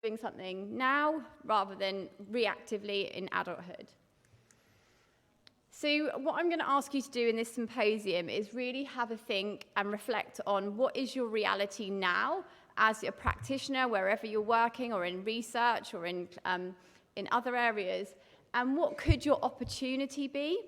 doing something now rather than reactively in adulthood. So what I'm going to ask you to do in this symposium is really have a think and reflect on what is your reality now as a practitioner, wherever you're working or in research or in other areas, and what could your opportunity be?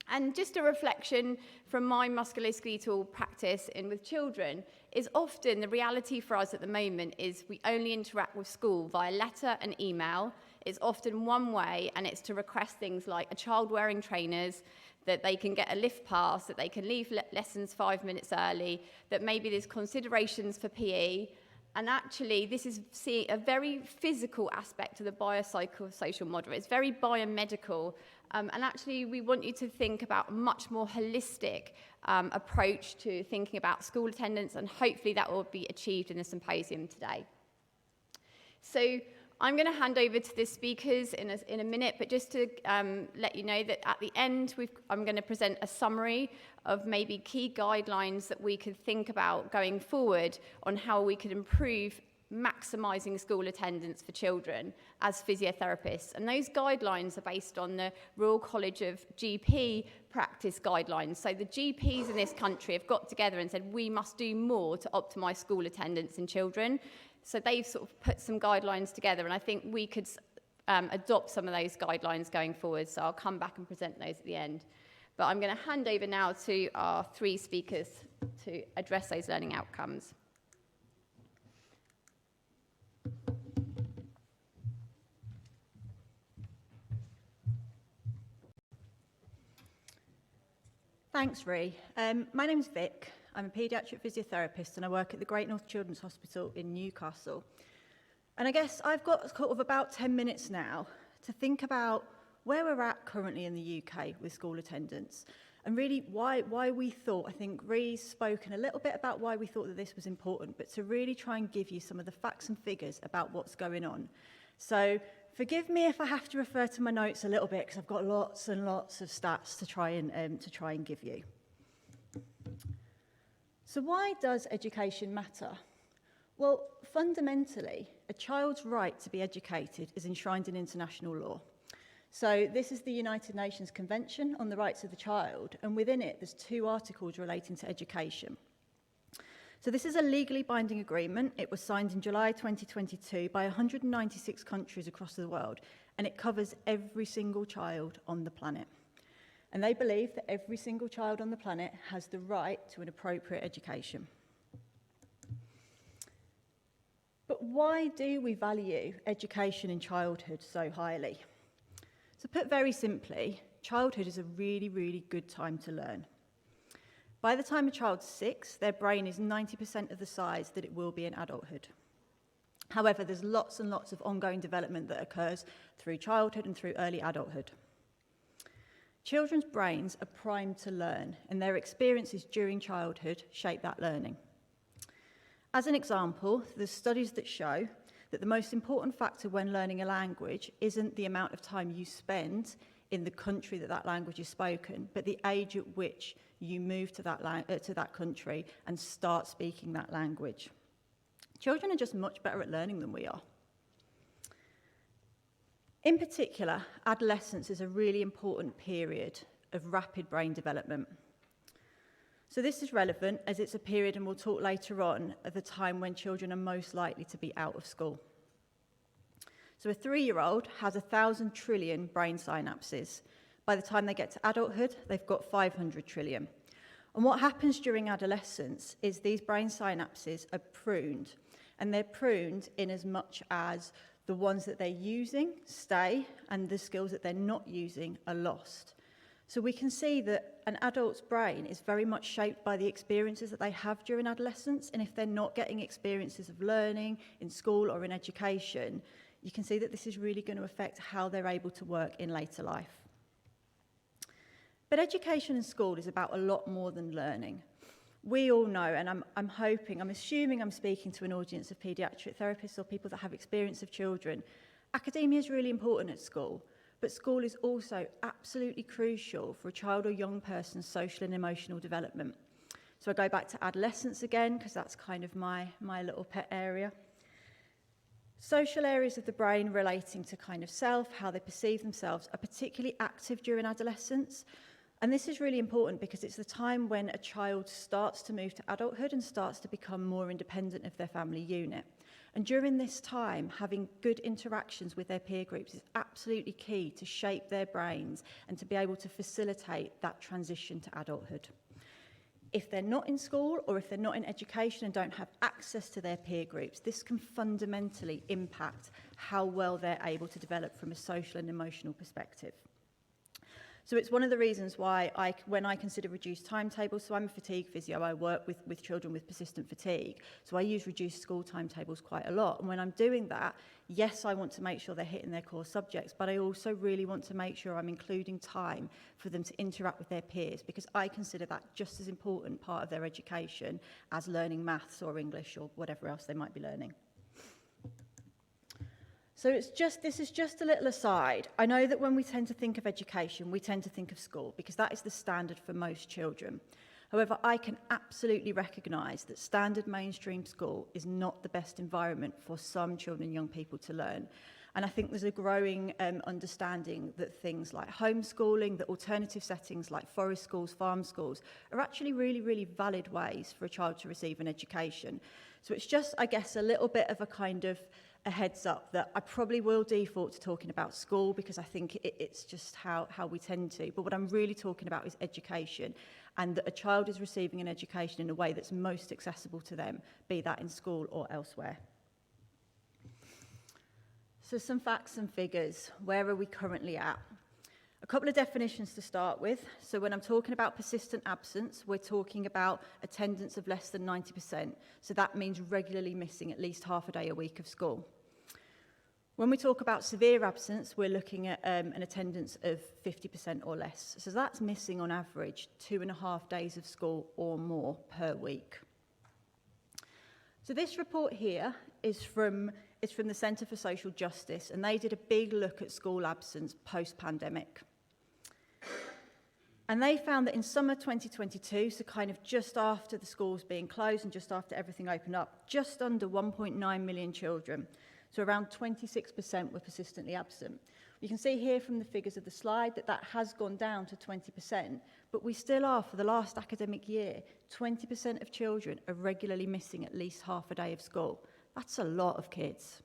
And just a reflection from my musculoskeletal practice with children is often the reality for us at the moment is we only interact with school via letter and email. It's often one way, and it's to request things like a child wearing trainers, that they can get a lift pass, that they can leave lessons 5 minutes early, that maybe there's considerations for PE. And actually, this is a very physical aspect of the biopsychosocial model. It's very biomedical. And actually, we want you to think about a much more holistic approach to thinking about school attendance, and hopefully that will be achieved in the symposium today. So I'm going to hand over to the speakers in a minute, but just to let you know that at the end, I'm going to present a summary of maybe key guidelines that we could think about going forward on how we could improve maximising school attendance for children as physiotherapists. And those guidelines are based on the Royal College of GP practice guidelines. So the GPs in this country have got together and said, we must do more to optimise school attendance in children. So they've sort of put some guidelines together, and I think we could adopt some of those guidelines going forward. So I'll come back and present those at the end. But I'm going to hand over now to our three speakers to address those learning outcomes. Thanks, Ree. My name's Vic. I'm a paediatric physiotherapist and I work at the Great North Children's Hospital in Newcastle. And I guess I've got sort of about 10 minutes now to think about where we're at currently in the UK with school attendance and really why we thought, I think Ree's spoken a little bit about why we thought that this was important, but to really try and give you some of the facts and figures about what's going on. So forgive me if I have to refer to my notes a little bit because I've got lots and lots of stats to try and give you. So why does education matter? Well, fundamentally, a child's right to be educated is enshrined in international law. So this is the United Nations Convention on the Rights of the Child, and within it, there's 2 articles relating to education. So this is a legally binding agreement. It was signed in July 2022 by 196 countries across the world, and it covers every single child on the planet. And they believe that every single child on the planet has the right to an appropriate education. But why do we value education in childhood so highly? So put very simply, childhood is a really, really good time to learn. By the time a child's 6, their brain is 90% of the size that it will be in adulthood. However, there's lots and lots of ongoing development that occurs through childhood and through early adulthood. Children's brains are primed to learn, and their experiences during childhood shape that learning. As an example, there's studies that show that the most important factor when learning a language isn't the amount of time you spend in the country that language is spoken, but the age at which you move to that country and start speaking that language. Children are just much better at learning than we are. In particular, adolescence is a really important period of rapid brain development. So this is relevant as it's a period, and we'll talk later on, of the time when children are most likely to be out of school. So a 3-year-old has 1,000 trillion brain synapses. By the time they get to adulthood, they've got 500 trillion. And what happens during adolescence is these brain synapses are pruned, and they're pruned in as much as the ones that they're using stay, and the skills that they're not using are lost. So we can see that an adult's brain is very much shaped by the experiences that they have during adolescence, and if they're not getting experiences of learning in school or in education, you can see that this is really going to affect how they're able to work in later life. But education in school is about a lot more than learning. We all know, and I'm assuming I'm speaking to an audience of paediatric therapists or people that have experience of children. Academia is really important at school, but school is also absolutely crucial for a child or young person's social and emotional development. So I go back to adolescence again, because that's kind of my little pet area. Social areas of the brain relating to kind of self, how they perceive themselves, are particularly active during adolescence. And this is really important because it's the time when a child starts to move to adulthood and starts to become more independent of their family unit. And during this time, having good interactions with their peer groups is absolutely key to shape their brains and to be able to facilitate that transition to adulthood. If they're not in school or if they're not in education and don't have access to their peer groups, this can fundamentally impact how well they're able to develop from a social and emotional perspective. So it's one of the reasons why when I consider reduced timetables, so I'm a fatigue physio, I work with children with persistent fatigue, so I use reduced school timetables quite a lot. And when I'm doing that, yes, I want to make sure they're hitting their core subjects, but I also really want to make sure I'm including time for them to interact with their peers, because I consider that just as important part of their education as learning maths or English or whatever else they might be learning. So this is just a little aside. I know that when we tend to think of education, we tend to think of school because that is the standard for most children. However, I can absolutely recognise that standard mainstream school is not the best environment for some children and young people to learn. And I think there's a growing understanding that things like homeschooling, that alternative settings like forest schools, farm schools, are actually really, really valid ways for a child to receive an education. So it's just, I guess, a little bit of a kind of a heads up that I probably will default to talking about school because I think it's just how we tend to. But what I'm really talking about is education, and that a child is receiving an education in a way that's most accessible to them, be that in school or elsewhere. So some facts and figures. Where are we currently at? A couple of definitions to start with. So when I'm talking about persistent absence, we're talking about attendance of less than 90%. So that means regularly missing at least half a day a week of school. When we talk about severe absence, we're looking at an attendance of 50% or less. So that's missing on average 2.5 days of school or more per week. So this report here is from the Centre for Social Justice, and they did a big look at school absence post-pandemic. And they found that in summer 2022, so kind of just after the schools being closed and just after everything opened up, just under 1.9 million children, so around 26% were persistently absent. You can see here from the figures of the slide that has gone down to 20%, but we still are, for the last academic year, 20% of children are regularly missing at least half a day of school. That's a lot of kids.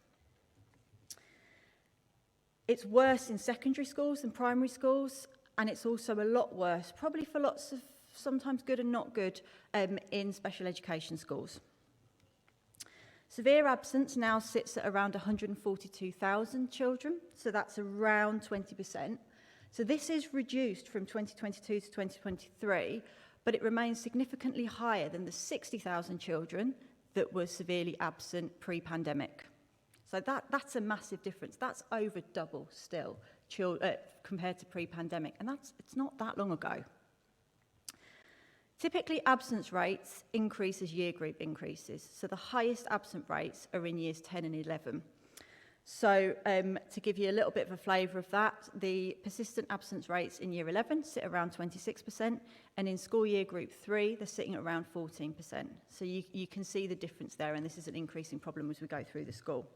It's worse in secondary schools than primary schools, and it's also a lot worse, probably for lots of sometimes good and not good, in special education schools. Severe absence now sits at around 142,000 children, so that's around 20%. So this is reduced from 2022 to 2023, but it remains significantly higher than the 60,000 children that were severely absent pre-pandemic. So that's a massive difference. That's over double still compared to pre-pandemic, and it's not that long ago. Typically, absence rates increase as year group increases. So the highest absent rates are in years 10 and 11. So to give you a little bit of a flavour of that, the persistent absence rates in year 11 sit around 26%, and in school year group 3, they're sitting at around 14%. So you can see the difference there, and this is an increasing problem as we go through the school.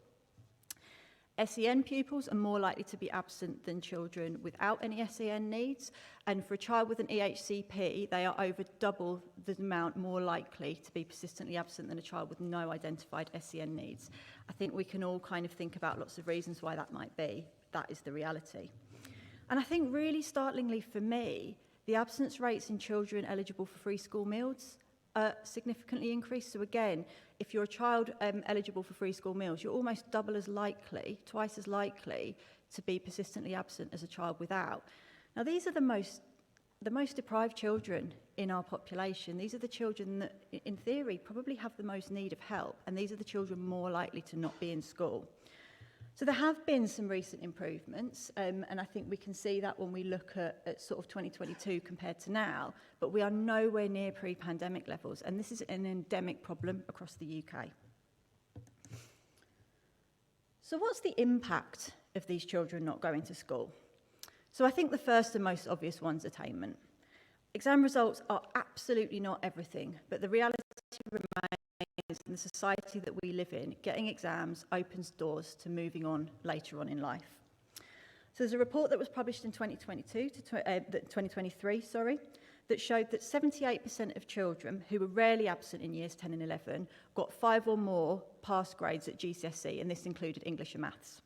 SEN pupils are more likely to be absent than children without any SEN needs, and for a child with an EHCP, they are over double the amount more likely to be persistently absent than a child with no identified SEN needs. I think we can all kind of think about lots of reasons why that might be. That is the reality. And I think really startlingly for me, the absence rates in children eligible for free school meals significantly increased. So again, if you're a child eligible for free school meals, you're almost double as likely, twice as likely to be persistently absent as a child without. Now, these are the most deprived children in our population. These are the children that, in theory, probably have the most need of help, and these are the children more likely to not be in school. So there have been some recent improvements, and I think we can see that when we look at sort of 2022 compared to now, but we are nowhere near pre-pandemic levels, and this is an endemic problem across the UK. So what's the impact of these children not going to school? So I think the first and most obvious one's attainment. Exam results are absolutely not everything, but the reality remains is in the society that we live in, getting exams opens doors to moving on later on in life. So there's a report that was published in 2023, that showed that 78% of children who were rarely absent in years 10 and 11 got 5 or more pass grades at GCSE, and this included English and maths.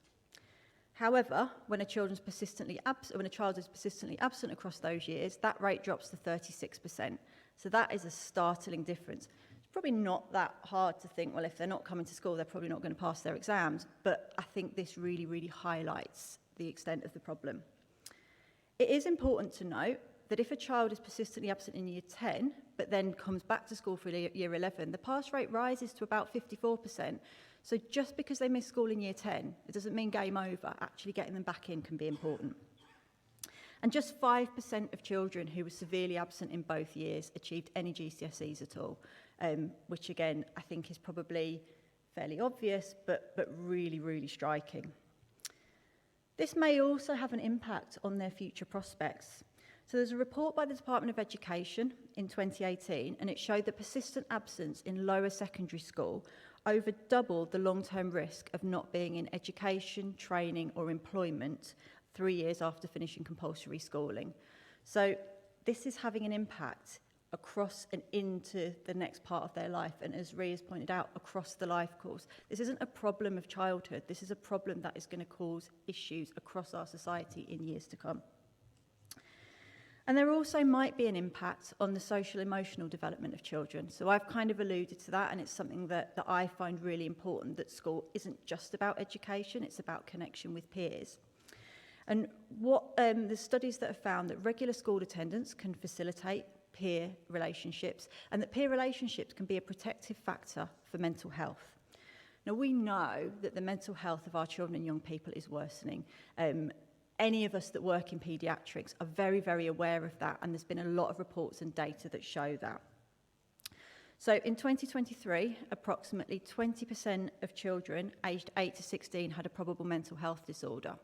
However, when a child is persistently absent across those years, that rate drops to 36%. So that is a startling difference. It's probably not that hard to think, well, if they're not coming to school, they're probably not going to pass their exams. But I think this really, really highlights the extent of the problem. It is important to note that if a child is persistently absent in year 10, but then comes back to school for year 11, the pass rate rises to about 54%. So just because they miss school in year 10, it doesn't mean game over. Actually getting them back in can be important. And just 5% of children who were severely absent in both years achieved any GCSEs at all, which again, I think is probably fairly obvious, but really, really striking. This may also have an impact on their future prospects. So there's a report by the Department of Education in 2018, and it showed that persistent absence in lower secondary school over doubled the long-term risk of not being in education, training or employment 3 years after finishing compulsory schooling. So this is having an impact across and into the next part of their life, and as Rhea has pointed out, across the life course. This isn't a problem of childhood, this is a problem that is going to cause issues across our society in years to come. And there also might be an impact on the social emotional development of children. So I've kind of alluded to that, and it's something that I find really important, that school isn't just about education, it's about connection with peers. And what the studies that have found that regular school attendance can facilitate peer relationships, and that peer relationships can be a protective factor for mental health. Now, we know that the mental health of our children and young people is worsening. Any of us that work in paediatrics are very, very aware of that, and there's been a lot of reports and data that show that. So in 2023, approximately 20% of children aged 8 to 16 had a probable mental health disorder.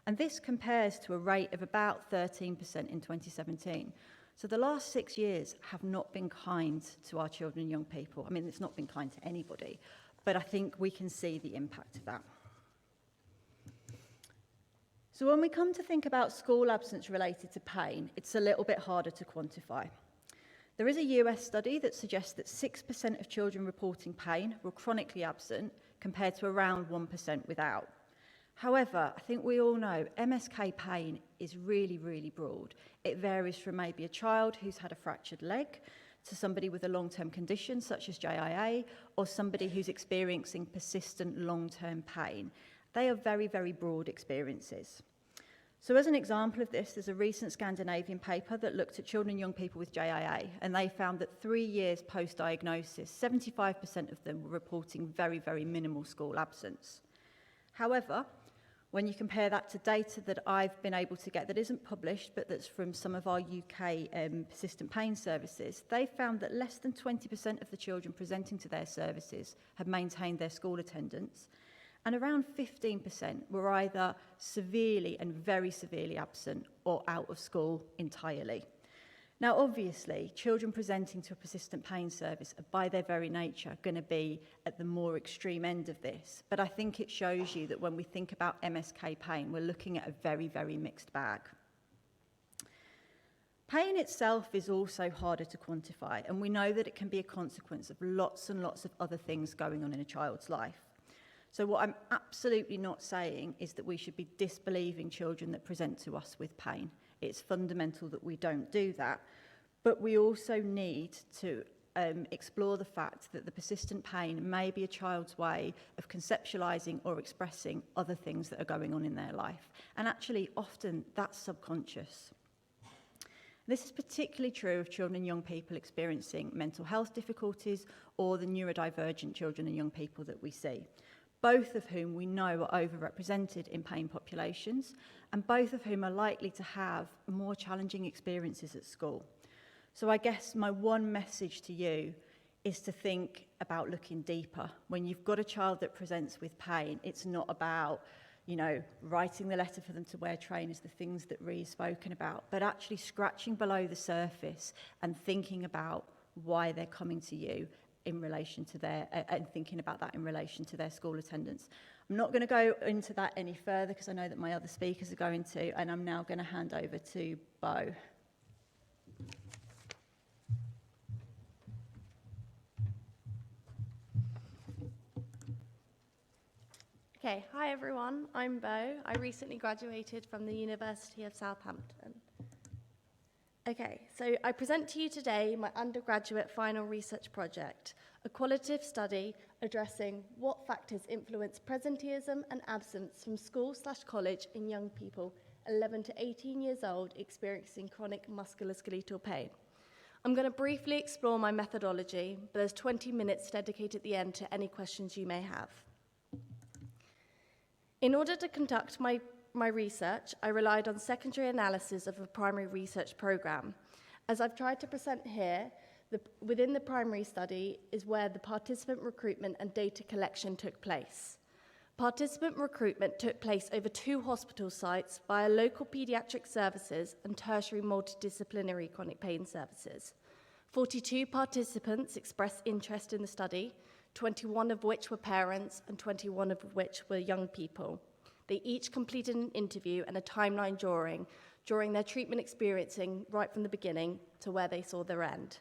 And this compares to a rate of about 13% in 2017. So the last 6 years have not been kind to our children and young people. I mean, it's not been kind to anybody, but I think we can see the impact of that. So when we come to think about school absence related to pain, it's a little bit harder to quantify. There is a US study that suggests that 6% of children reporting pain were chronically absent compared to around 1% without. However, I think we all know MSK pain is really, really broad. It varies from maybe a child who's had a fractured leg to somebody with a long-term condition such as JIA, or somebody who's experiencing persistent long-term pain. They are very, very broad experiences. So as an example of this, there's a recent Scandinavian paper that looked at children and young people with JIA, and they found that 3 years post-diagnosis, 75% of them were reporting very, very minimal school absence. However, when you compare that to data that I've been able to get that isn't published, but that's from some of our UK persistent pain services, they found that less than 20% of the children presenting to their services had maintained their school attendance, and around 15% were either severely and very severely absent or out of school entirely. Now, obviously, children presenting to a persistent pain service are by their very nature going to be at the more extreme end of this. But I think it shows you that when we think about MSK pain, we're looking at a very, very mixed bag. Pain itself is also harder to quantify, and we know that it can be a consequence of lots and lots of other things going on in a child's life. So what I'm absolutely not saying is that we should be disbelieving children that present to us with pain. It's fundamental that we don't do that. But we also need to explore the fact that the persistent pain may be a child's way of conceptualising or expressing other things that are going on in their life. And actually, often that's subconscious. This is particularly true of children and young people experiencing mental health difficulties or the neurodivergent children and young people that we see, both of whom we know are overrepresented in pain populations, and both of whom are likely to have more challenging experiences at school. So I guess my one message to you is to think about looking deeper. When you've got a child that presents with pain, it's not about, writing the letter for them to wear trainers, the things that Rhea's spoken about, but actually scratching below the surface and thinking about why they're coming to you in relation to their, and thinking about that in relation to their school attendance. I'm not going to go into that any further because I know that my other speakers are going to, and I'm now going to hand over to Bo. Okay, hi everyone, I'm Bo. I recently graduated from the University of Southampton. Okay, so I present to you today my undergraduate final research project, a qualitative study addressing what factors influence presenteeism and absence from school/college in young people 11 to 18 years old experiencing chronic musculoskeletal pain. I'm going to briefly explore my methodology, but there's 20 minutes dedicated at the end to any questions you may have. In order to conduct my research, I relied on secondary analysis of a primary research program. As I've tried to present here, within the primary study is where the participant recruitment and data collection took place. Participant recruitment took place over 2 hospital sites via local paediatric services and tertiary multidisciplinary chronic pain services. 42 participants expressed interest in the study, 21 of which were parents and 21 of which were young people. They each completed an interview and a timeline during their treatment experiencing right from the beginning to where they saw their end.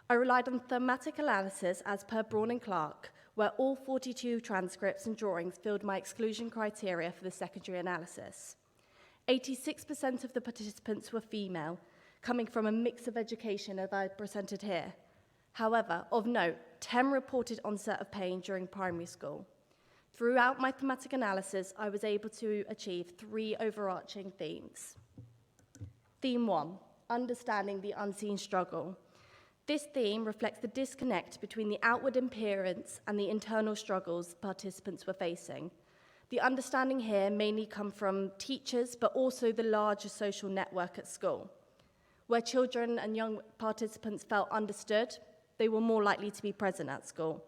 I relied on thematic analysis as per Braun and Clark, where all 42 transcripts and drawings filled my exclusion criteria for the secondary analysis. 86% of the participants were female, coming from a mix of education as I presented here. However, of note, 10 reported onset of pain during primary school. Throughout my thematic analysis, I was able to achieve 3 overarching themes. Theme 1, understanding the unseen struggle. This theme reflects the disconnect between the outward appearance and the internal struggles participants were facing. The understanding here mainly come from teachers, but also the larger social network at school. Where children and young participants felt understood, they were more likely to be present at school.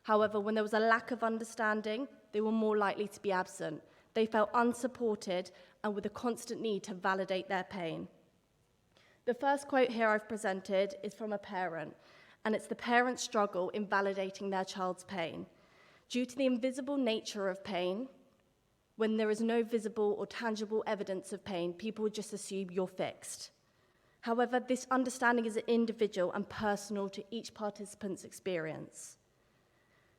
However, when there was a lack of understanding, they were more likely to be absent. They felt unsupported and with a constant need to validate their pain. The first quote here I've presented is from a parent, and it's the parent's struggle in validating their child's pain. Due to the invisible nature of pain, when there is no visible or tangible evidence of pain, people would just assume you're fixed. However, this understanding is individual and personal to each participant's experience.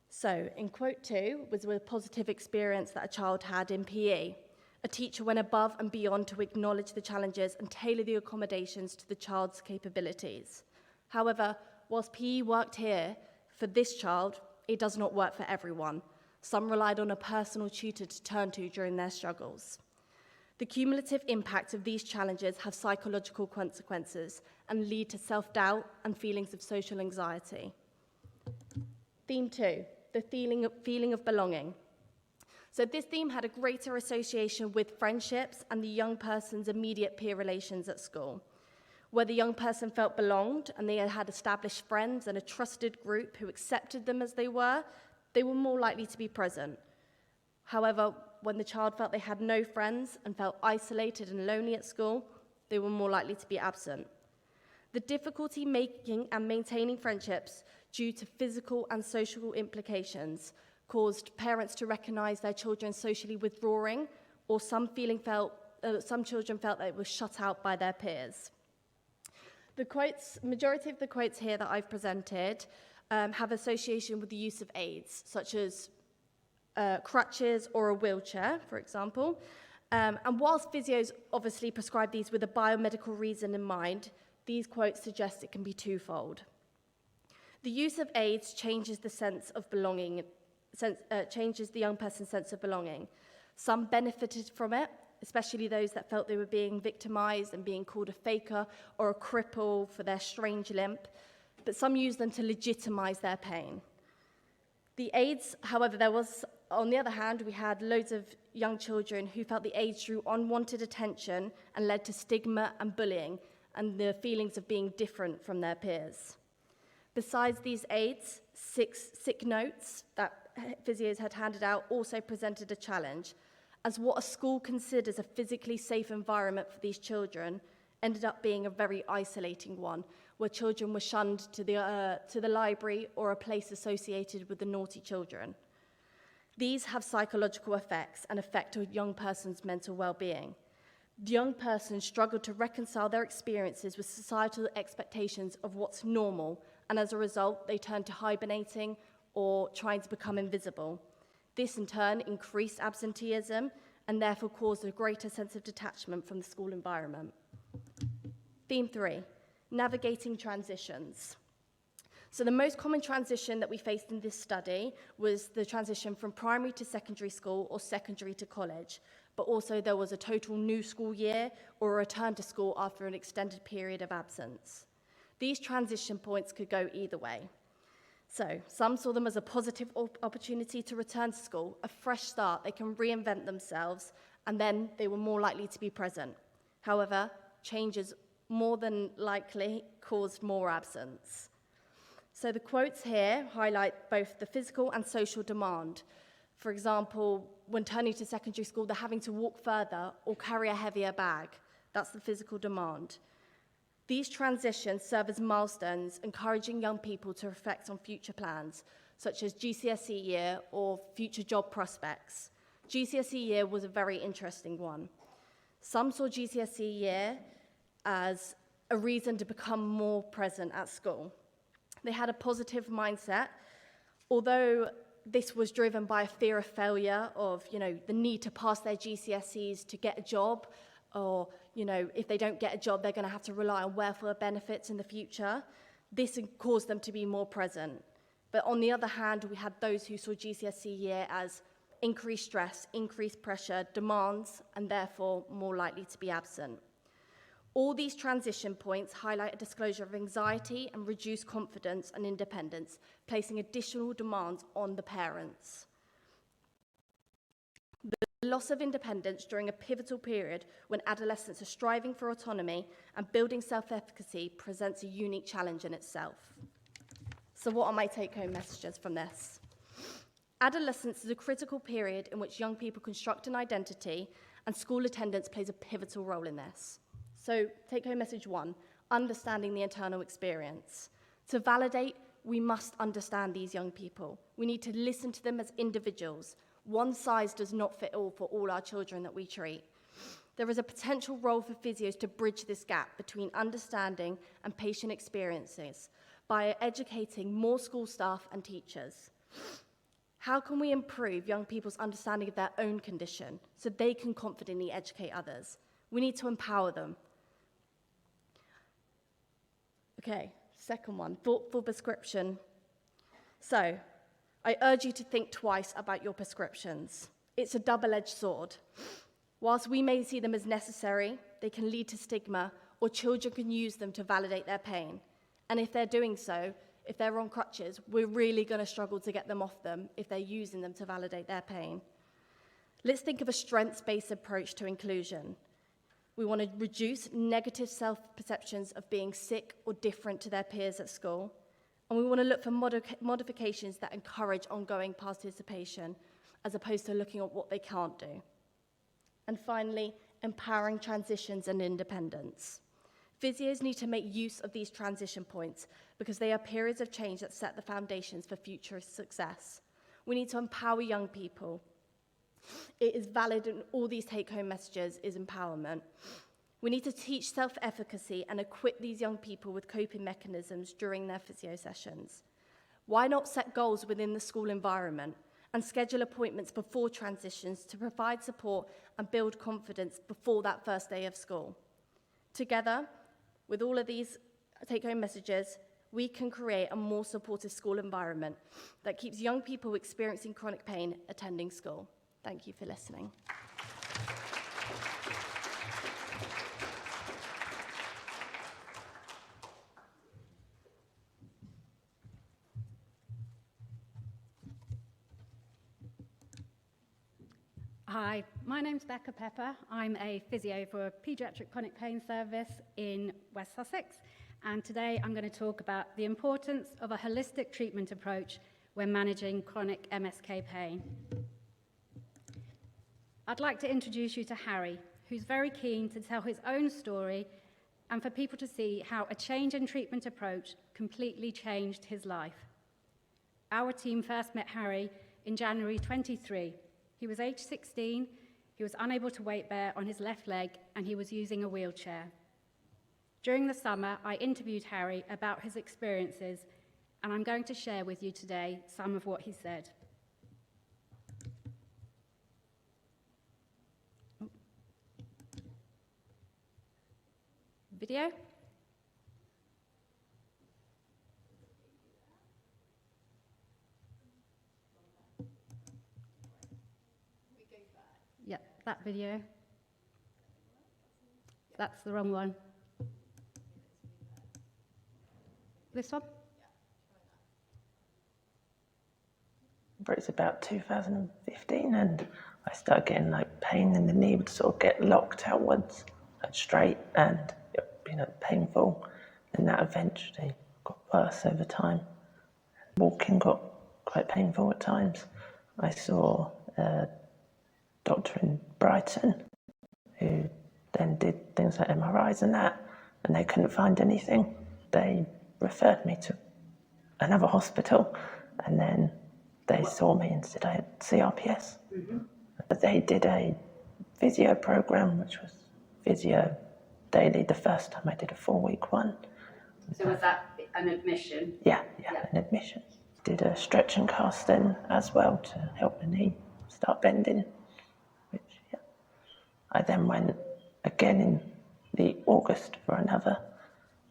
So, in quote 2 was a positive experience that a child had in PE. A teacher went above and beyond to acknowledge the challenges and tailor the accommodations to the child's capabilities. However, whilst PE worked here for this child, it does not work for everyone. Some relied on a personal tutor to turn to during their struggles. The cumulative impact of these challenges have psychological consequences and lead to self-doubt and feelings of social anxiety. Theme 2, the feeling of belonging. So this theme had a greater association with friendships and the young person's immediate peer relations at school. Where the young person felt belonged and they had established friends and a trusted group who accepted them as they were more likely to be present. However, when the child felt they had no friends and felt isolated and lonely at school, they were more likely to be absent. The difficulty making and maintaining friendships due to physical and social implications caused parents to recognize their children socially withdrawing, or some children felt that it was shut out by their peers. The quotes, majority of the quotes here that I've presented have association with the use of aids, such as crutches or a wheelchair, for example. And whilst physios obviously prescribe these with a biomedical reason in mind, these quotes suggest it can be twofold. The use of aids changes the sense of belonging, changes the young person's sense of belonging. Some benefited from it, especially those that felt they were being victimized and being called a faker or a cripple for their strange limp, but some used them to legitimize their pain. The aids, however, on the other hand, we had loads of young children who felt the aids drew unwanted attention and led to stigma and bullying and the feelings of being different from their peers. Besides these aids, sick notes that physios had handed out also presented a challenge, as what a school considers a physically safe environment for these children ended up being a very isolating one, where children were shunned to the library or a place associated with the naughty children. These have psychological effects and affect a young person's mental well-being. The young person struggled to reconcile their experiences with societal expectations of what's normal, and as a result, they turned to hibernating or trying to become invisible. This, in turn, increased absenteeism and therefore caused a greater sense of detachment from the school environment. Theme 3, navigating transitions. So the most common transition that we faced in this study was the transition from primary to secondary school or secondary to college, but also there was a total new school year or a return to school after an extended period of absence. These transition points could go either way. So some saw them as a positive opportunity to return to school, a fresh start, they can reinvent themselves, and then they were more likely to be present. However, changes more than likely caused more absence. So the quotes here highlight both the physical and social demand. For example, when turning to secondary school, they're having to walk further or carry a heavier bag. That's the physical demand. These transitions serve as milestones, encouraging young people to reflect on future plans, such as GCSE year or future job prospects. GCSE year was a very interesting one. Some saw GCSE year as a reason to become more present at school. They had a positive mindset, although this was driven by a fear of failure, of, the need to pass their GCSEs to get a job, or, if they don't get a job, they're going to have to rely on welfare benefits in the future. This caused them to be more present. But on the other hand, we had those who saw GCSE year as increased stress, increased pressure, demands, and therefore more likely to be absent. All these transition points highlight a disclosure of anxiety and reduced confidence and independence, placing additional demands on the parents. The loss of independence during a pivotal period when adolescents are striving for autonomy and building self-efficacy presents a unique challenge in itself. So what are my take-home messages from this? Adolescence is a critical period in which young people construct an identity, and school attendance plays a pivotal role in this. So take-home message 1, understanding the internal experience. To validate, we must understand these young people. We need to listen to them as individuals. One size does not fit all for all our children that we treat. There is a potential role for physios to bridge this gap between understanding and patient experiences by educating more school staff and teachers. How can we improve young people's understanding of their own condition so they can confidently educate others? We need to empower them. Okay, second one, thoughtful prescription. So, I urge you to think twice about your prescriptions. It's a double-edged sword. Whilst we may see them as necessary, they can lead to stigma, or children can use them to validate their pain. And if they're doing so, if they're on crutches, we're really going to struggle to get them off them if they're using them to validate their pain. Let's think of a strengths-based approach to inclusion. We want to reduce negative self-perceptions of being sick or different to their peers at school. And we want to look for modifications that encourage ongoing participation, as opposed to looking at what they can't do. And finally, empowering transitions and independence. Physios need to make use of these transition points because they are periods of change that set the foundations for future success. We need to empower young people. It is valid in all these take-home messages is empowerment. We need to teach self-efficacy and equip these young people with coping mechanisms during their physio sessions. Why not set goals within the school environment and schedule appointments before transitions to provide support and build confidence before that first day of school? Together, with all of these take-home messages, we can create a more supportive school environment that keeps young people experiencing chronic pain attending school. Thank you for listening. Hi, my name's Becca Pepper. I'm a physio for a paediatric chronic pain service in West Sussex, and today I'm going to talk about the importance of a holistic treatment approach when managing chronic MSK pain. I'd like to introduce you to Harry, who's very keen to tell his own story and for people to see how a change in treatment approach completely changed his life. Our team first met Harry in January 23. He was age 16, he was unable to weight bear on his left leg, and he was using a wheelchair. During the summer, I interviewed Harry about his experiences, and I'm going to share with you today some of what he said. Video? Yeah, that video. That's the wrong one. This one? But it's about 2015, and I started getting like pain in the knee, would sort of get locked outwards, like straight, and it would be painful, and that eventually got worse over time. Walking got quite painful at times. I saw a doctor in Brighton who then did things like MRIs and that, and they couldn't find anything. They referred me to another hospital, and then they saw me and said I had CRPS. They did a physio program, which was physio daily. The first time I did a 4-week one. So was that an admission? Yeah, an admission. Did a stretch and cast then as well to help the knee start bending. I then went again in the August for another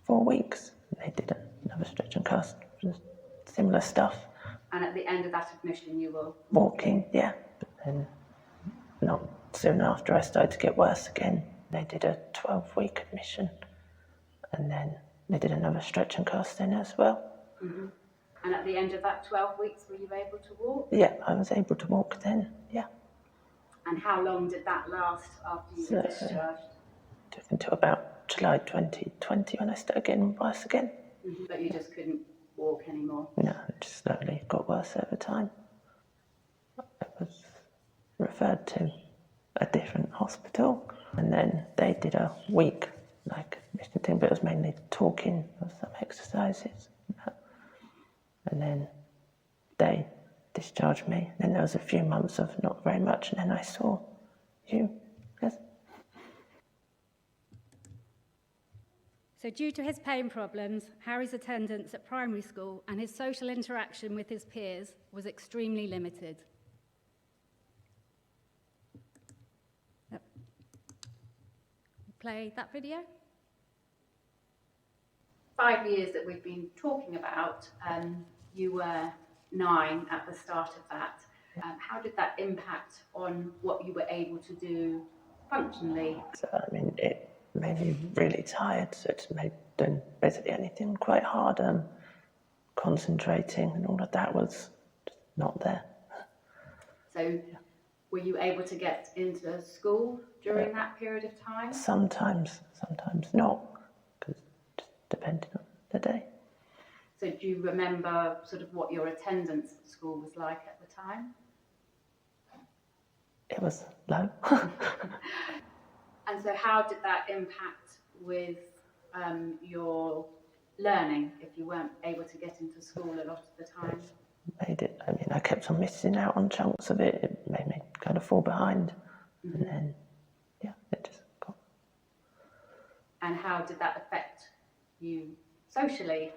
4 weeks. They did another stretch and cast, similar stuff. And at the end of that admission, you were Walking, yeah. But then not soon after, I started to get worse again. They did a 12-week admission, and then they did another stretch and cast then as well. Mm-hmm. And at the end of that 12 weeks, were you able to walk? Yeah, I was able to walk then, yeah. And how long did that last after you were discharged? Took until about July 2020 when I started getting worse again. Mm-hmm. But you just couldn't walk anymore? No, it just slowly got worse over time. I was referred to a different hospital, and then they did a week admission thing, but it was mainly talking of some exercises. And then they discharged me. Then there was a few months of not very much, and then I saw you. Yes. So due to his pain problems, Harry's attendance at primary school and his social interaction with his peers was extremely limited. Yep. Play that video. 5 years that we've been talking about, you were 9 at the start of that. How did that impact on what you were able to do functionally? So, it made me really tired, so it made doing basically anything quite hard. Concentrating and all of that was just not there. So were you able to get into school during that period of time? Sometimes not, because just depending on the day. So do you remember sort of what your attendance at school was like at the time? It was low. And so how did that impact with your learning if you weren't able to get into school a lot of the time? I kept on missing out on chunks of it. It made me kind of fall behind. Mm-hmm. And then, it just got... And how did that affect you socially?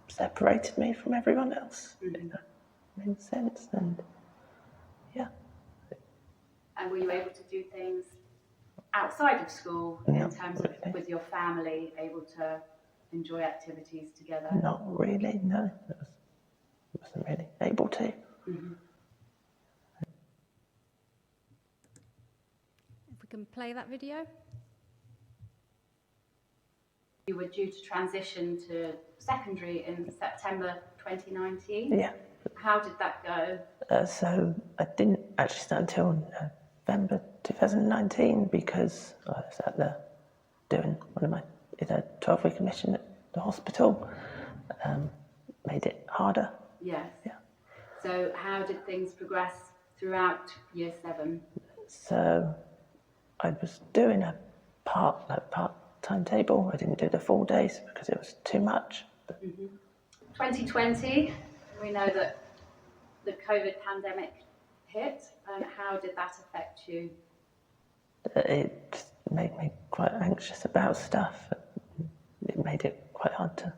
Separated me from everyone else. Mm-hmm. In that made sense, and And were you able to do things outside of school in terms of with your family, able to enjoy activities together? Not really, no. I wasn't really able to. Mm-hmm. If we can play that video. You were due to transition to secondary in September 2019. Yeah. How did that go? So I didn't actually start until November 2019 because I was at doing one of my 12-week admission at the hospital. Made it harder. Yes. Yeah. So how did things progress throughout year 7? So I was doing a part timetable. I didn't do the full days because it was too much. 2020, we know that the COVID pandemic hit. How did that affect you? It just made me quite anxious about stuff. It made it quite hard to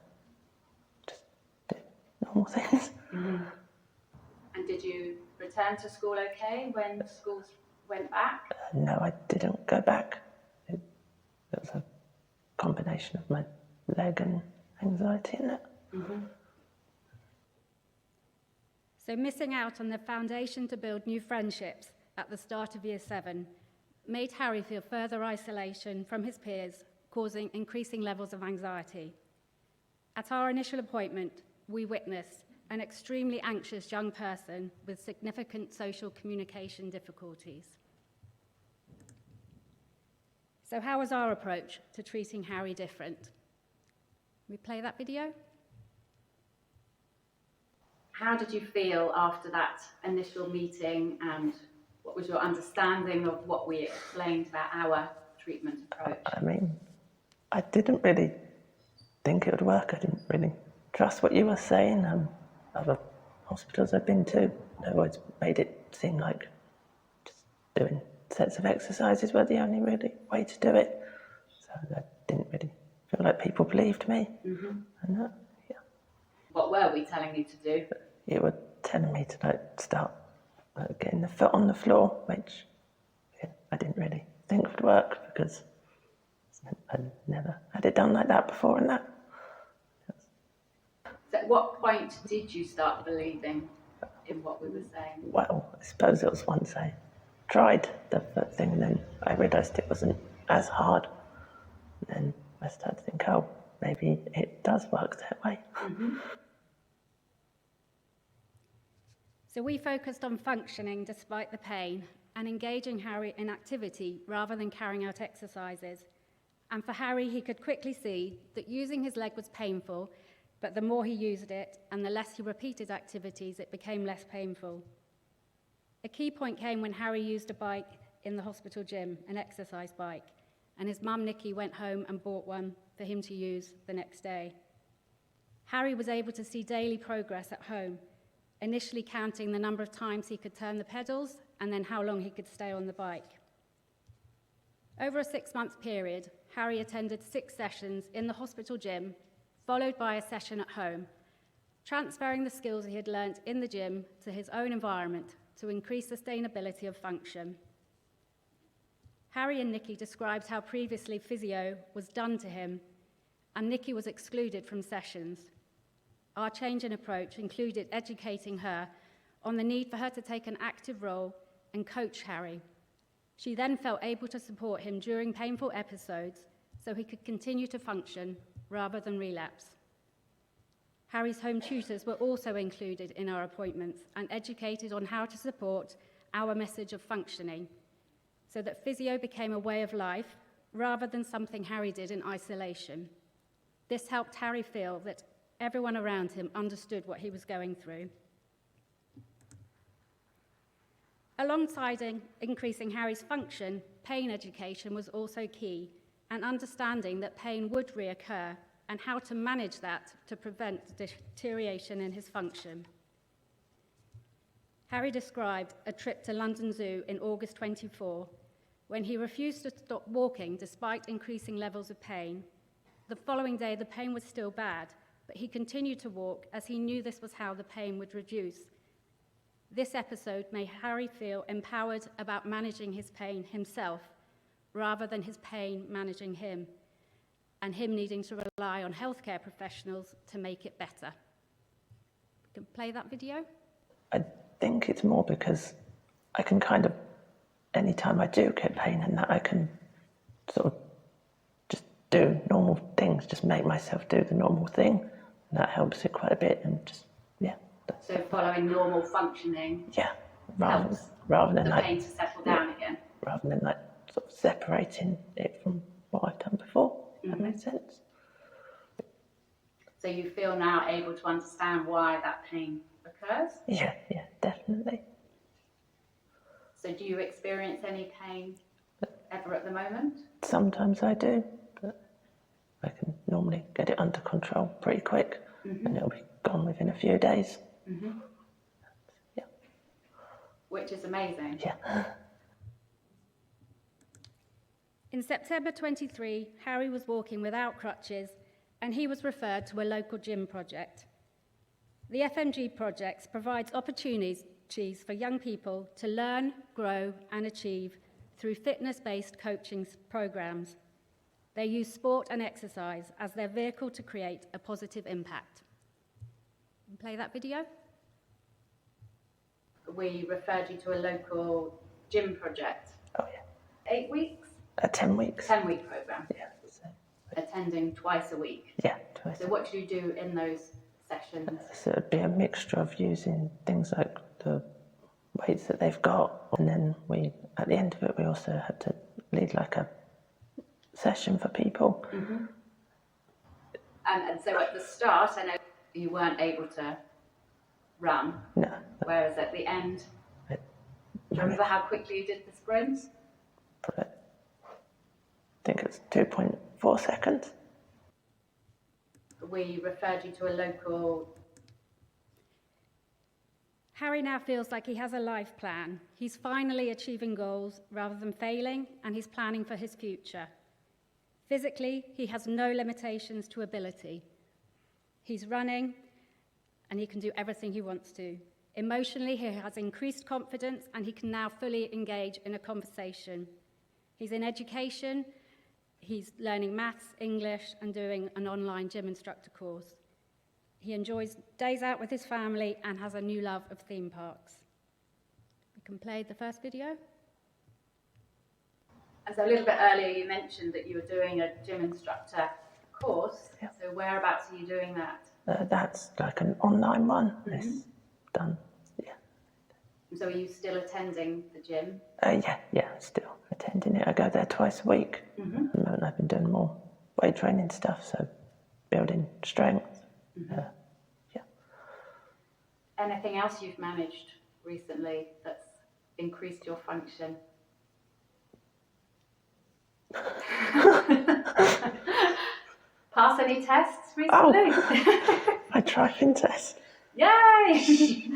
just do normal things. And did you return to school okay when schools went back? No, I didn't go back. It was a combination of my leg and anxiety in it. So missing out on the foundation to build new friendships at the start of Year 7 made Harry feel further isolation from his peers, causing increasing levels of anxiety. At our initial appointment, we witnessed an extremely anxious young person with significant social communication difficulties. So how was our approach to treating Harry different? We play that video? How did you feel after that initial meeting, and what was your understanding of what we explained about our treatment approach? I mean, I didn't really think it would work. I didn't really trust what you were saying. Other hospitals I've been to, they always made it seem like just doing sets of exercises were the only really way to do it. So I didn't really feel like people believed me. And yeah. What were we telling you to do? You were telling me to start getting the foot on the floor, which I didn't really think would work because I'd never had it done like that before. And that. So at what point did you start believing in what we were saying? Well, I suppose it was once I tried the foot thing, and then I realised it wasn't as hard. And then I started to think, oh, maybe it does work that way. So we focused on functioning despite the pain and engaging Harry in activity rather than carrying out exercises. And for Harry, he could quickly see that using his leg was painful, but the more he used it and the less he repeated activities, it became less painful. A key point came when Harry used a bike in the hospital gym, an exercise bike, and his mum, Nikki, went home and bought one for him to use the next day. Harry was able to see daily progress at home, initially counting the number of times he could turn the pedals and then how long he could stay on the bike. Over a 6-month period, Harry attended 6 sessions in the hospital gym, followed by a session at home, transferring the skills he had learnt in the gym to his own environment to increase sustainability of function. Harry and Nikki described how previously physio was done to him, and Nikki was excluded from sessions. Our change in approach included educating her on the need for her to take an active role and coach Harry. She then felt able to support him during painful episodes so he could continue to function rather than relapse. Harry's home tutors were also included in our appointments and educated on how to support our message of functioning, so that physio became a way of life rather than something Harry did in isolation. This helped Harry feel that everyone around him understood what he was going through. Alongside increasing Harry's function, pain education was also key, and understanding that pain would reoccur and how to manage that to prevent deterioration in his function. Harry described a trip to London Zoo in August 24, when he refused to stop walking despite increasing levels of pain. The following day, the pain was still bad, but he continued to walk as he knew this was how the pain would reduce. This episode made Harry feel empowered about managing his pain himself, rather than his pain managing him, and him needing to rely on healthcare professionals to make it better. We can play that video. I think it's more because I can kind of, anytime I do get pain and that, I can sort of just do normal things, just make myself do the normal thing, and that helps it quite a bit, and just, yeah. So following normal functioning rather than the like pain to settle down again. rather than like sort of separating it from what I've done before. That makes sense. So you feel now able to understand why that pain occurs? Yeah, definitely. So do you experience any pain ever at the moment? Sometimes I do, but normally get it under control pretty quick, and it'll be gone within a few days. Yeah. Which is amazing. Yeah. In September 23, Harry was walking without crutches, and he was referred to a local gym project. The FMG project provides opportunities for young people to learn, grow, and achieve through fitness-based coaching programs. They use sport and exercise as their vehicle to create a positive impact. Play that video. We referred you to a local gym project. Oh, yeah. 8 weeks? 10 weeks. 10-week program. Yeah. So, Attending twice a week. yeah, twice. So what do you do in those sessions? So it'd be a mixture of using things like the weights that they've got, and then we, at the end of it, we also had to lead like a session for people. And so at the start, I know you weren't able to run, No. whereas at the end, It- do you remember how quickly you did the sprint? I think it's 2.4 seconds. We referred you to a local. Harry now feels like he has a life plan. He's finally achieving goals rather than failing, and he's planning for his future. Physically, he has no limitations to ability. He's running, and he can do everything he wants to. Emotionally, he has increased confidence, and he can now fully engage in a conversation. He's in education. He's learning maths, English, and doing an online gym instructor course. He enjoys days out with his family and has a new love of theme parks. We can play the first video. And so a little bit earlier, you mentioned that you were doing a gym instructor course. Yeah. So whereabouts are you doing that? That's like an online one. It's done. Yeah. So are you still attending the gym? Yeah, still attending it. I go there twice a week. And I've been doing more weight training stuff, so building strength. Yeah. Anything else you've managed recently that's increased your function? Pass any tests recently? I driving test. Yay!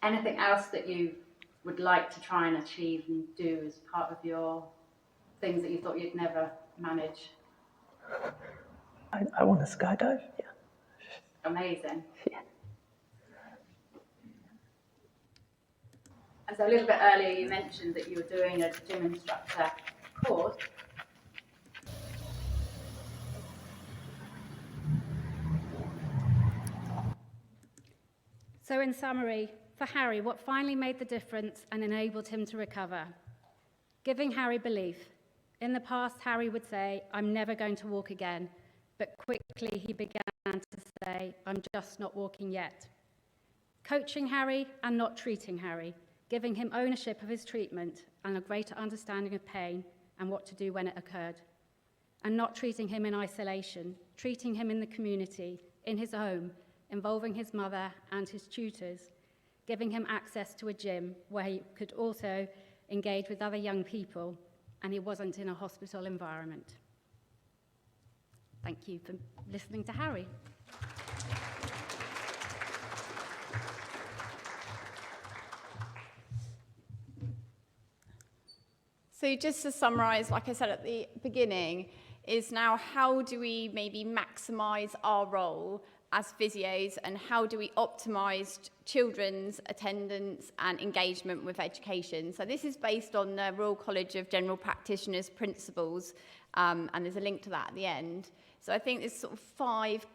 Anything else that you would like to try and achieve and do as part of your things that you thought you'd never manage? I want to skydive. Yeah. Amazing. Yeah. And so a little bit earlier, you mentioned that you were doing a gym instructor course. So in summary, for Harry, what finally made the difference and enabled him to recover? Giving Harry belief. In the past, Harry would say, "I'm never going to walk again," but quickly he began to say, "I'm just not walking yet." Coaching Harry and not treating Harry, giving him ownership of his treatment and a greater understanding of pain and what to do when it occurred. And not treating him in isolation, treating him in the community, in his home, involving his mother and his tutors, giving him access to a gym where he could also engage with other young people, and he wasn't in a hospital environment. Thank you for listening to Harry. So just to summarise, like I said at the beginning, is now how do we maybe maximise our role as physios, and how do we optimise children's attendance and engagement with education? So this is based on the Royal College of General Practitioners principles, and there's a link to that at the end. So I think there's sort of 5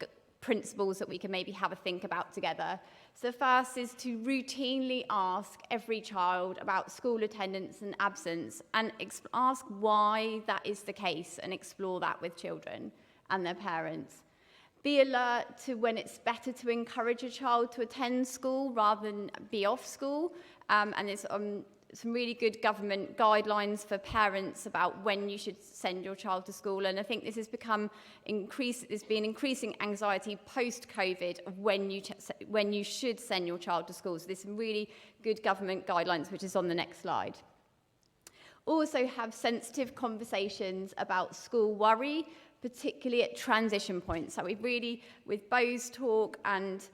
principles that we can maybe have a think about together. So first is to routinely ask every child about school attendance and absence, and ask why that is the case, and explore that with children and their parents. Be alert to when it's better to encourage a child to attend school rather than be off school. And there's some really good government guidelines for parents about when you should send your child to school. And I think this has there's been increasing anxiety post-COVID of when you should send your child to school. So there's some really good government guidelines, which is on the next slide. Also have sensitive conversations about school worry, particularly at transition points. So we really, with Bo's talk and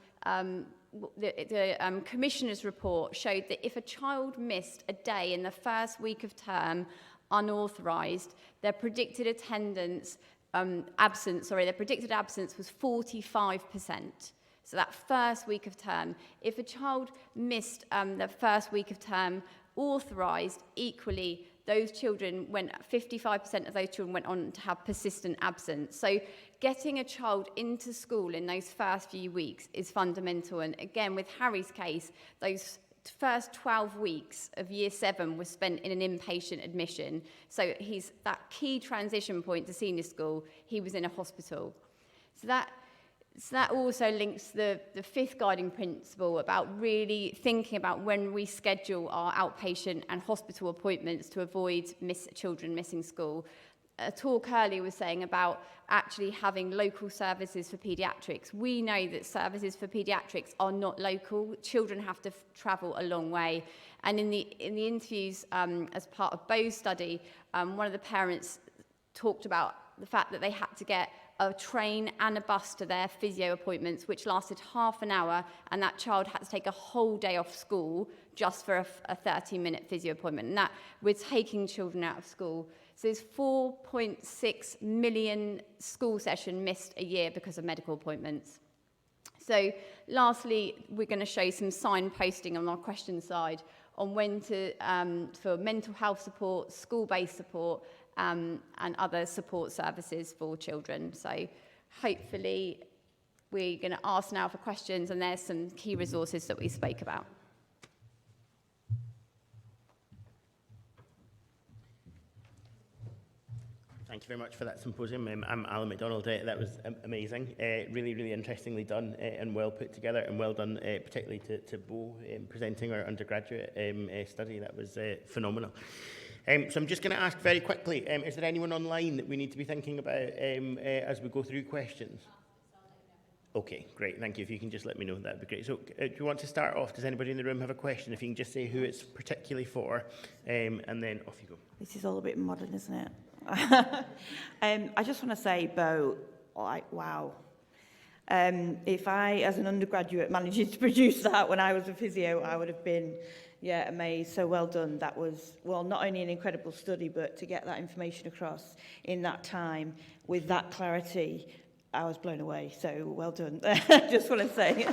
the Commissioner's report showed that if a child missed a day in the first week of term unauthorised, their predicted absence was 45%. So that first week of term. If a child missed the first week of term authorised, equally, those children 55% of those children went on to have persistent absence. So getting a child into school in those first few weeks is fundamental. And again, with Harry's case, those first 12 weeks of year 7 was spent in an inpatient admission. So he's that key transition point to senior school, he was in a hospital. So that also links the fifth guiding principle about really thinking about when we schedule our outpatient and hospital appointments to avoid children missing school. A talk earlier was saying about actually having local services for paediatrics. We know that services for paediatrics are not local. Children have to travel a long way. And in the interviews as part of Bo's study, one of the parents talked about the fact that they had to get a train and a bus to their physio appointments, which lasted half an hour, and that child had to take a whole day off school just for a 30-minute physio appointment. And that we're taking children out of school. So there's 4.6 million school sessions missed a year because of medical appointments. So lastly, we're going to show some signposting on our question side on when to, for mental health support, school-based support, and other support services for children. So hopefully we're going to ask now for questions, and there's some key resources that we spoke about. Thank you very much for that symposium. I'm Alan MacDonald. That was amazing. Really, really interestingly done and well put together, and well done particularly to Bo presenting our undergraduate study. That was phenomenal. So I'm just going to ask very quickly, is there anyone online that we need to be thinking about as we go through questions? Okay, great, thank you. If you can just let me know, that would be great. So do you want to start off? Does anybody in the room have a question? If you can just say who it's particularly for, and then off you go. This is all a bit modern, isn't it? I just want to say, Bo, like, wow. If I, as an undergraduate, managed to produce that when I was a physio, I would have been, yeah, amazed. So well done. That was, well, not only an incredible study, but to get that information across in that time with that clarity, I was blown away. So well done. Just want to say.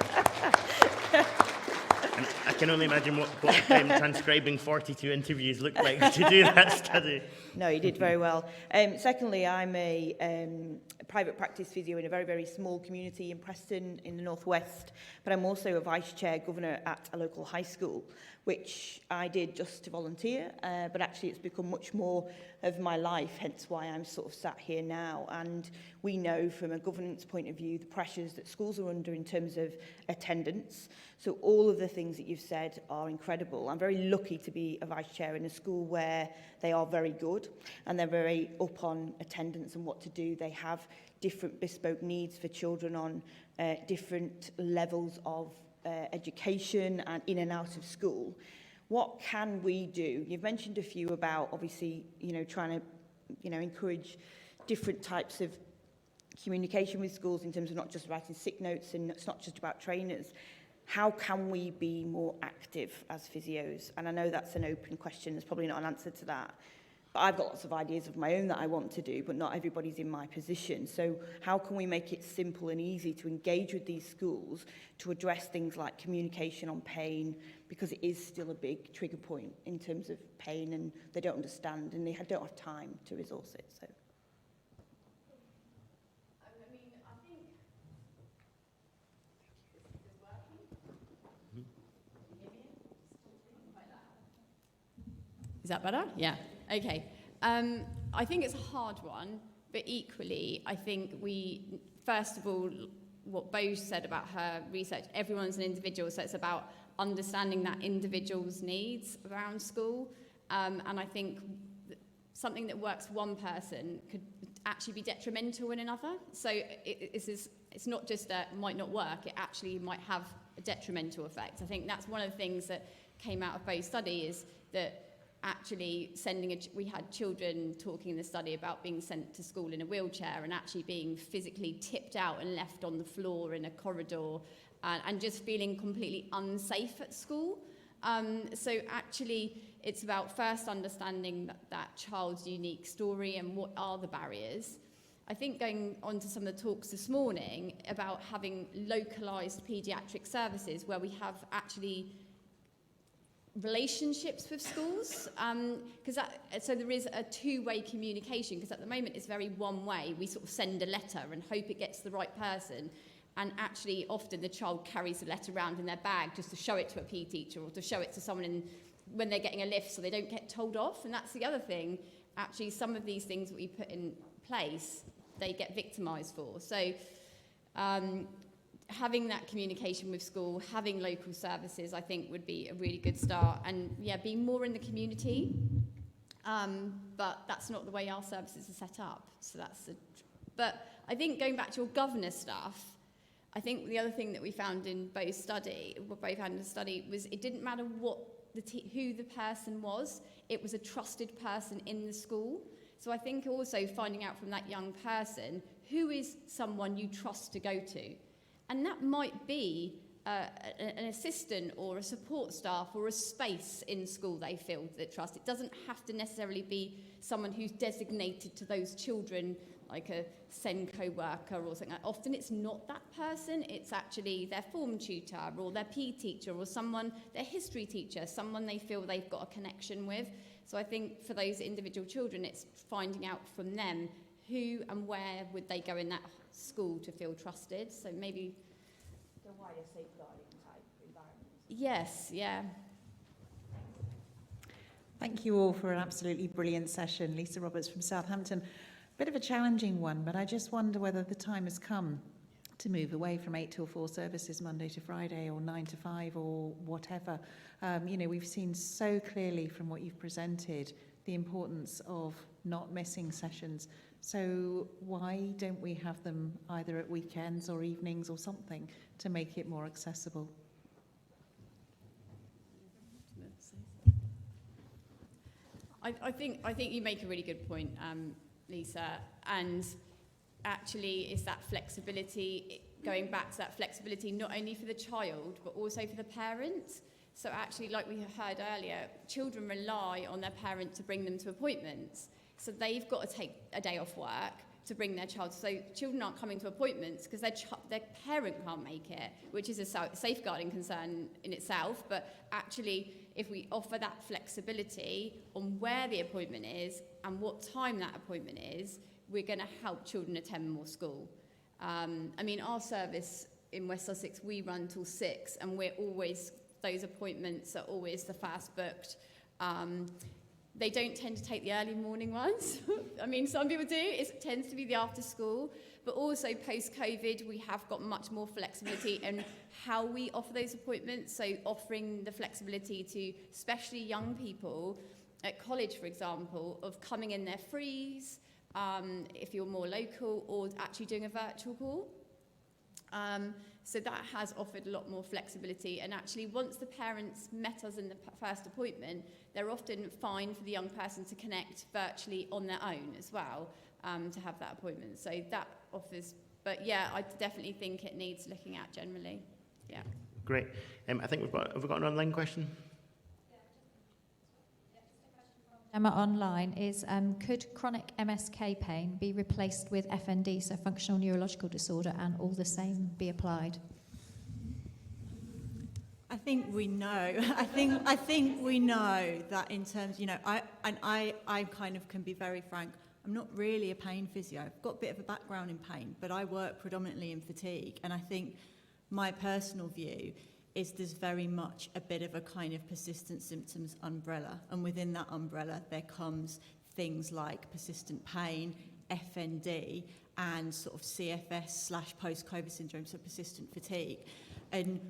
And I can only imagine what transcribing 42 interviews looked like to do that study. No, you did very well. Secondly, I'm a private practice physio in a very, very small community in Preston in the northwest, but I'm also a vice chair governor at a local high school, which I did just to volunteer, but actually it's become much more of my life, hence why I'm sort of sat here now. And we know from a governance point of view the pressures that schools are under in terms of attendance. So all of the things that you've said are incredible. I'm very lucky to be a vice chair in a school where they are very good and they're very up on attendance and what to do. They have different bespoke needs for children on different levels of education and in and out of school. What can we do? You've mentioned a few about obviously, trying to, encourage different types of communication with schools in terms of not just writing sick notes, and it's not just about trainers. How can we be more active as physios? And I know that's an open question. There's probably not an answer to that. But I've got lots of ideas of my own that I want to do, but not everybody's in my position. So how can we make it simple and easy to engage with these schools to address things like communication on pain, because it is still a big trigger point in terms of pain, and they don't understand and they don't have time to resource it. So. Is that better? Yeah. Okay. I think it's a hard one, but equally, I think we, first of all, what Bo said about her research, everyone's an individual, so it's about understanding that individual's needs around school. And I think something that works for one person could actually be detrimental in another. So it's not just that it might not work, it actually might have a detrimental effect. I think that's one of the things that came out of Bo's study, is that actually we had children talking in the study about being sent to school in a wheelchair and actually being physically tipped out and left on the floor in a corridor and just feeling completely unsafe at school. So actually it's about first understanding that child's unique story and what are the barriers. I think going on to some of the talks this morning about having localised paediatric services where we have actually relationships with schools, so there is a two-way communication, because at the moment it's very one way. We sort of send a letter and hope it gets to the right person, and actually often the child carries the letter around in their bag just to show it to a PE teacher or to show it to someone when they're getting a lift so they don't get told off. And that's the other thing, actually some of these things that we put in place, they get victimised for. So having that communication with school, having local services, I think would be a really good start. And yeah, being more in the community. But that's not the way our services are set up. So but I think going back to your governor stuff, I think the other thing that we found in both study was it didn't matter who the person was, it was a trusted person in the school. So I think also finding out from that young person, who is someone you trust to go to? And that might be an assistant or a support staff or a space in school they feel that trust. It doesn't have to necessarily be someone who's designated to those children, like a SENCO worker or something. Often it's not that person, it's actually their form tutor or their PE teacher or their history teacher, someone they feel they've got a connection with. So I think for those individual children, it's finding out from them who and where would they go in that school to feel trusted. So maybe the wider safeguarding type environment. Yes, yeah. Thank you all for an absolutely brilliant session. Lisa Roberts from Southampton. Bit of a challenging one, but I just wonder whether the time has come to move away from 8 till 4 services Monday to Friday or 9 to 5 or whatever. We've seen so clearly from what you've presented the importance of not missing sessions. So why don't we have them either at weekends or evenings or something to make it more accessible? I think you make a really good point, Lisa, and actually is that flexibility, going back to that flexibility not only for the child but also for the parent. So actually, like we heard earlier, children rely on their parent to bring them to appointments. So they've got to take a day off work to bring their child. So children aren't coming to appointments because their parent can't make it, which is a safeguarding concern in itself. But actually, if we offer that flexibility on where the appointment is and what time that appointment is, we're going to help children attend more school. Our service in West Sussex, we run till 6, and those appointments are always the fast booked. They don't tend to take the early morning ones. Some people do. It tends to be the after school. But also post-COVID, we have got much more flexibility in how we offer those appointments. So offering the flexibility to especially young people at college, for example, of coming in their frees, if you're more local, or actually doing a virtual call. So that has offered a lot more flexibility. And actually, once the parents met us in the first appointment, they're often fine for the young person to connect virtually on their own as well, to have that appointment. So that offers, but yeah, I definitely think it needs looking at generally. Yeah. Great. I think have we got an online question? Emma online is, could chronic MSK pain be replaced with FND, so functional neurological disorder, and all the same be applied? I think we know. I think we know that in terms, I kind of can be very frank. I'm not really a pain physio. I've got a bit of a background in pain, but I work predominantly in fatigue. And I think my personal view is there's very much a bit of a kind of persistent symptoms umbrella. And within that umbrella, there comes things like persistent pain, FND, and sort of CFS/post-COVID syndrome, so persistent fatigue. And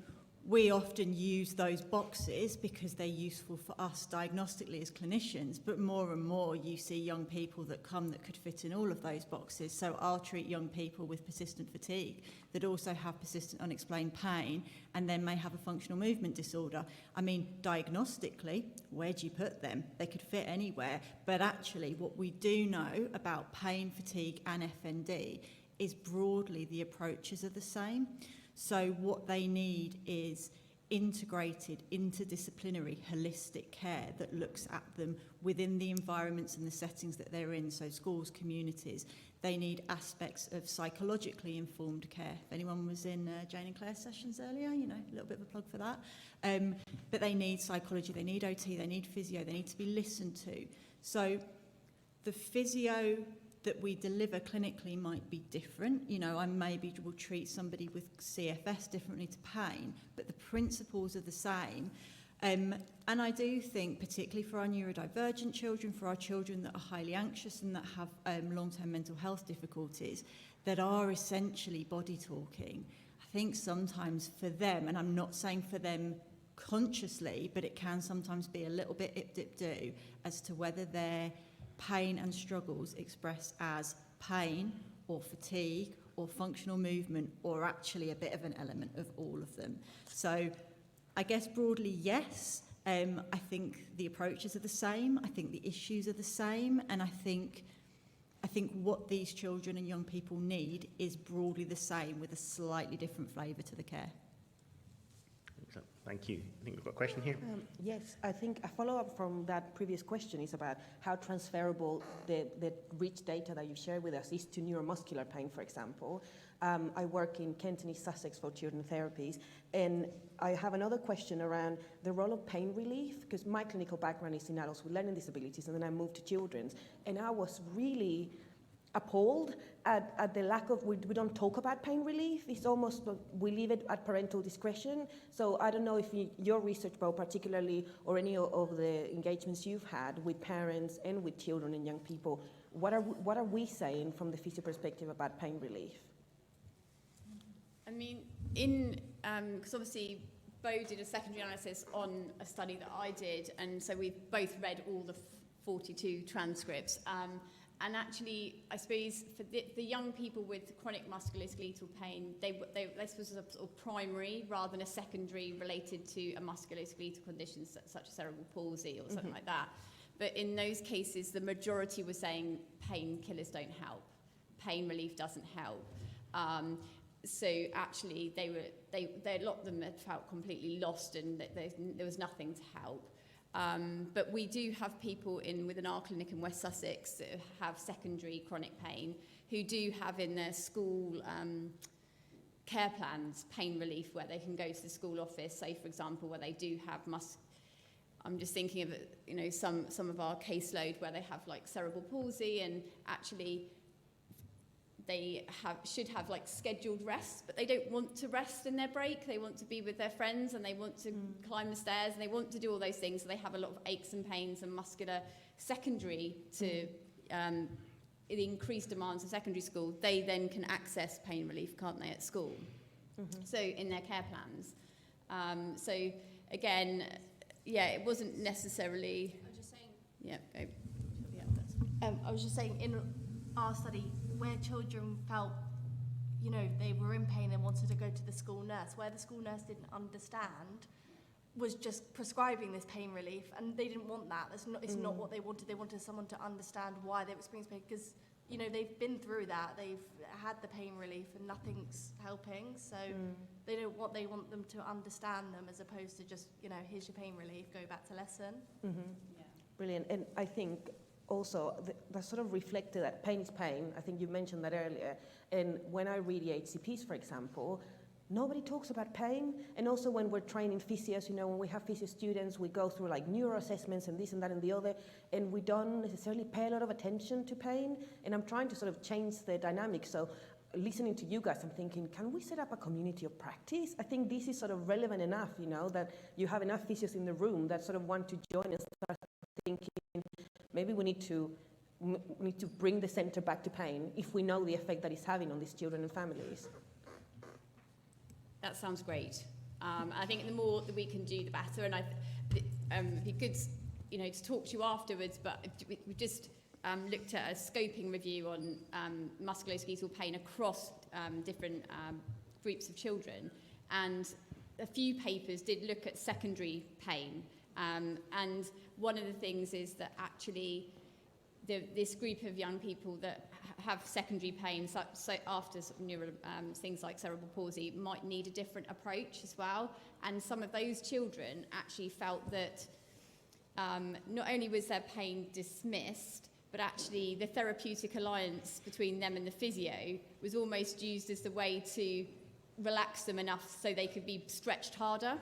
we often use those boxes because they're useful for us diagnostically as clinicians, but more and more you see young people that come that could fit in all of those boxes. So I'll treat young people with persistent fatigue that also have persistent unexplained pain and then may have a functional movement disorder. I mean, diagnostically, where do you put them? They could fit anywhere, but actually what we do know about pain, fatigue and FND is broadly the approaches are the same. So what they need is integrated, interdisciplinary, holistic care that looks at them within the environments and the settings that they're in, so schools, communities. They need aspects of psychologically informed care. If anyone was in Jane and Claire's sessions earlier, you know, a little bit of a plug for that. But they need psychology, they need OT, they need physio, they need to be listened to. So the physio that we deliver clinically might be different. You know, I maybe will treat somebody with CFS differently to pain, but the principles are the same. And I do think, particularly for our neurodivergent children, for our children that are highly anxious and that have long-term mental health difficulties, that are essentially body talking, I think sometimes for them, and I'm not saying for them consciously, but it can sometimes be a little bit ip-dip-do as to whether they're pain and struggles expressed as pain or fatigue or functional movement or actually a bit of an element of all of them. So I guess broadly, yes. I think the approaches are the same. I think the issues are the same. And I think what these children and young people need is broadly the same with a slightly different flavour to the care. Thank you. I think we've got a question here. Yes, I think a follow-up from that previous question is about how transferable the rich data that you shared with us is to neuromuscular pain, for example. I work in Kent and East Sussex for children therapies, and I have another question around the role of pain relief, because my clinical background is in adults with learning disabilities, and then I moved to children's, and I was really appalled at the lack of, we don't talk about pain relief. It's almost, we leave it at parental discretion. So I don't know if your research, Bo, particularly, or any of the engagements you've had with parents and with children and young people, what are we saying from the physio perspective about pain relief? I mean, because obviously Bo did a secondary analysis on a study that I did, and so we've both read all the 42 transcripts. And actually, I suppose for the young people with chronic musculoskeletal pain, this was a sort of primary rather than a secondary related to a musculoskeletal condition such as cerebral palsy or something like that. But in those cases, the majority were saying painkillers don't help, pain relief doesn't help. So actually, a lot of them had felt completely lost and that there was nothing to help. But we do have people within our clinic in West Sussex that have secondary chronic pain who do have in their school care plans pain relief where they can go to the school office, say for example where they do have I'm just thinking of some of our caseload where they have like cerebral palsy and actually they should have like scheduled rest, but they don't want to rest in their break. They want to be with their friends and they want to climb the stairs and they want to do all those things. So they have a lot of aches and pains and muscular secondary to the increased demands of secondary school. They then can access pain relief, can't they, at school? So in their care plans. So again, yeah, it wasn't necessarily. I was just saying. Yeah, go. Yeah, I was just saying in our study, where children felt, they were in pain and wanted to go to the school nurse, where the school nurse didn't understand, was just prescribing this pain relief, and they didn't want that. It's not what they wanted. They wanted someone to understand why they were experiencing pain, because, they've been through that. They've had the pain relief and nothing's helping, so they want them to understand them as opposed to just, here's your pain relief, go back to lesson. Yeah. Brilliant. And I think also, that sort of reflected that pain is pain. I think you mentioned that earlier. And when I read the HCPs, for example, nobody talks about pain. And also when we're training physios, when we have physio students, we go through like neuro assessments and this and that and the other, and we don't necessarily pay a lot of attention to pain. And I'm trying to sort of change the dynamic. So listening to you guys, I'm thinking, can we set up a community of practice? I think this is sort of relevant enough, that you have enough physios in the room that sort of want to join and start thinking, maybe we need to bring the centre back to pain if we know the effect that it's having on these children and families. That sounds great. I think the more that we can do, the better. And it'd be good, you know, to talk to you afterwards. But we just looked at a scoping review on musculoskeletal pain across different groups of children, and a few papers did look at secondary pain. And one of the things is that actually this group of young people that have secondary pain, so after sort of neural things like cerebral palsy, might need a different approach as well. And some of those children actually felt that not only was their pain dismissed, but actually the therapeutic alliance between them and the physio was almost used as the way to relax them enough so they could be stretched harder.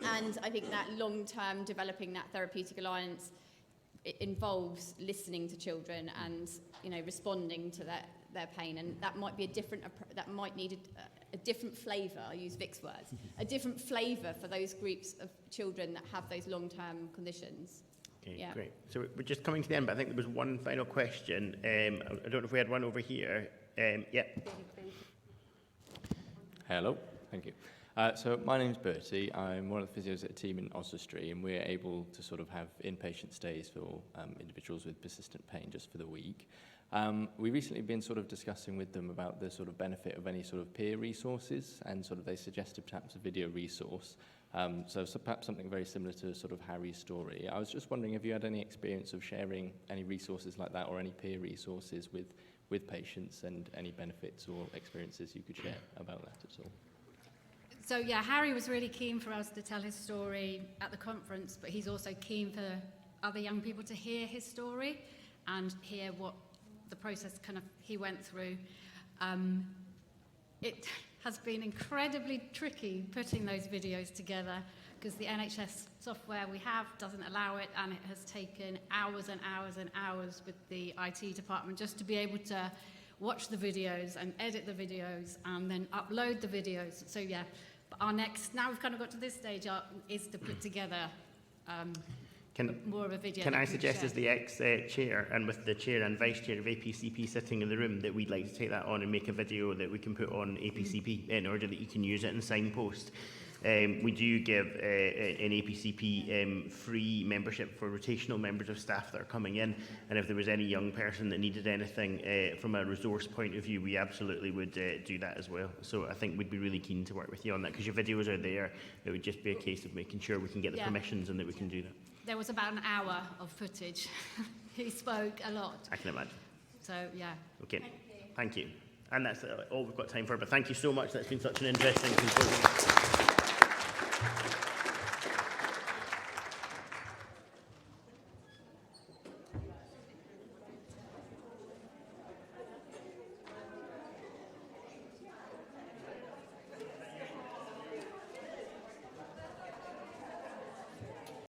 And I think that long-term developing that therapeutic alliance, it involves listening to children and, you know, responding to their pain, and that might be a different, that might need a different flavour. I use Vic's words, a different flavour for those groups of children that have those long-term conditions. Okay, yeah. Great. So we're just coming to the end, but I think there was one final question. I don't know if we had one over here. Yeah. Hello, thank you. So my name's Bertie. I'm one of the physios at a team in Oswestry, and we're able to sort of have inpatient stays for individuals with persistent pain just for the week. We've recently been sort of discussing with them about the sort of benefit of any sort of peer resources, and sort of they suggested perhaps a video resource. So perhaps something very similar to sort of Harry's story. I was just wondering if you had any experience of sharing any resources like that, or any peer resources with patients, and any benefits or experiences you could share about that at all. So yeah, Harry was really keen for us to tell his story at the conference, but he's also keen for other young people to hear his story and hear what the process kind of he went through. It has been incredibly tricky putting those videos together because the NHS software we have doesn't allow it, and it has taken hours and hours and hours with the IT department just to be able to watch the videos and edit the videos and then upload the videos. So yeah, but our next, now we've kind of got to this stage, is to put together more of a video. Can I suggest, as the ex-chair, and with the chair and vice chair of APCP sitting in the room, that we'd like to take that on and make a video that we can put on APCP in order that you can use it and signpost. We do give an APCP free membership for rotational members of staff that are coming in, and if there was any young person that needed anything from a resource point of view, we absolutely would do that as well. So I think we'd be really keen to work with you on that, because your videos are there. It would just be a case of making sure we can get the permissions and that we can do that. There was about an hour of footage. He spoke a lot. I can imagine. So yeah. Okay, thank you. And that's all we've got time for, but thank you so much. That's been such an interesting symposium.